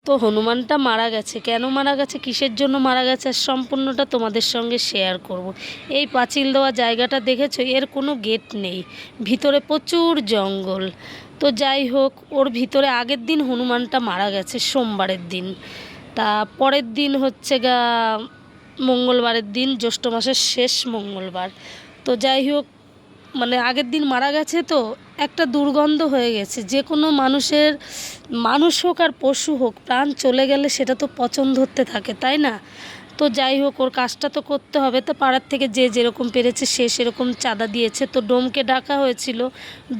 তো হনুমানটা মারা গেছে, কেন মারা গেছে, কিসের জন্য মারা গেছে, সম্পূর্ণটা তোমাদের সঙ্গে শেয়ার করব। এই পাঁচিল দেওয়া জায়গাটা দেখেছো, এর কোনো গেট নেই, ভিতরে প্রচুর জঙ্গল। তো যাই হোক, ওর ভিতরে আগের দিন হনুমানটা মারা গেছে সোমবারের দিন, তা পরের দিন হচ্ছে গা মঙ্গলবারের দিন, জ্যৈষ্ঠ মাসের শেষ মঙ্গলবার। তো যাই হোক, মানে আগের দিন মারা গেছে, তো একটা দুর্গন্ধ হয়ে গেছে। যে কোনো মানুষের, মানুষ হোক আর পশু হোক, প্রাণ চলে গেলে সেটা তো পচন ধরতে থাকে, তাই না? তো যাই হোক, ওর কাজটা তো করতে হবে। তো পাড়ার থেকে যে যেরকম পেরেছে সে সেরকম চাঁদা দিয়েছে। তো ডোমকে ডাকা হয়েছিল,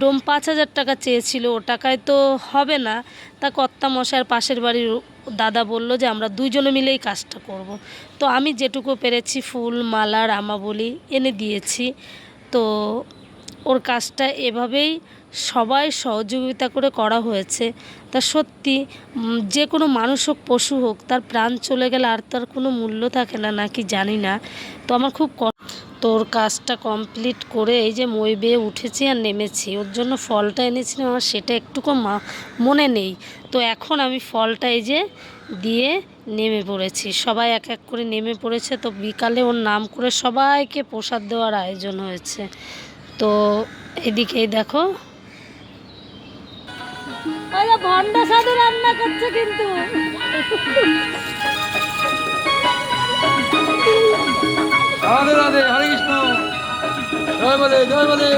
ডোম 5,000 টাকা চেয়েছিল, ও টাকায় তো হবে না। তা কর্তা মশাইয়ের পাশের বাড়ির দাদা বলল যে আমরা দুইজনে মিলেই কাজটা করব। তো আমি যেটুকু পেরেছি ফুল মালা রামাবলি এনে দিয়েছি। তো ওর কাজটা এভাবেই সবাই সহযোগিতা করে করা হয়েছে। তা সত্যি যে কোনো মানুষ হোক পশু হোক, তার প্রাণ চলে গেলে আর তার কোনো মূল্য থাকে না, নাকি জানি না। তো আমার খুব তোর কাজটা কমপ্লিট করে এই যে মই বেয়ে উঠেছি আর নেমেছি, ওর জন্য ফলটা এনেছিলাম, আমার সেটা একটুকু মনে নেই। তো এখন আমি ফলটা এই যে দিয়ে নেমে পড়েছি, সবাই এক এক করে নেমে পড়েছে। তো বিকালে ওর নাম করে সবাইকে প্রসাদ দেওয়ার আয়োজন হয়েছে। তো এদিকেই দেখো ভন্ডা সাধু রান্না করছে কিন্তু। রাধে রাধে, হরে কৃষ্ণ, জয় বলে জয় বলে।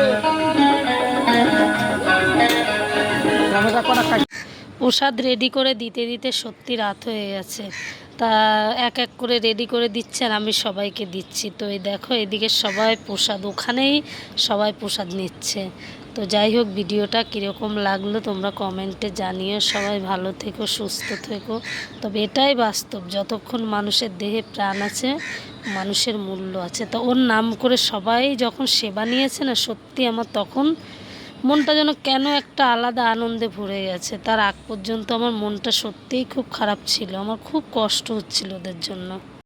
প্রসাদ রেডি করে দিতে দিতে সত্যি রাত হয়ে গেছে। তা এক এক করে রেডি করে দিচ্ছে আর আমি সবাইকে দিচ্ছি। তো এই দেখো এদিকে সবাই প্রসাদ, ওখানেই সবাই প্রসাদ নিচ্ছে। তো যাই হোক, ভিডিওটা কীরকম লাগলো তোমরা কমেন্টে জানিও। সবাই ভালো থেকো, সুস্থ থেকো। তবে এটাই বাস্তব, যতক্ষণ মানুষের দেহে প্রাণ আছে মানুষের মূল্য আছে। তো ওর নাম করে সবাই যখন সেবা নিয়েছে না, সত্যি আমার তখন মনটা যেন কেন একটা আলাদা আনন্দে ভরে গেছে। তার আগ পর্যন্ত আমার মনটা সত্যিই খুব খারাপ ছিল, আমার খুব কষ্ট হচ্ছিল ওদের জন্য।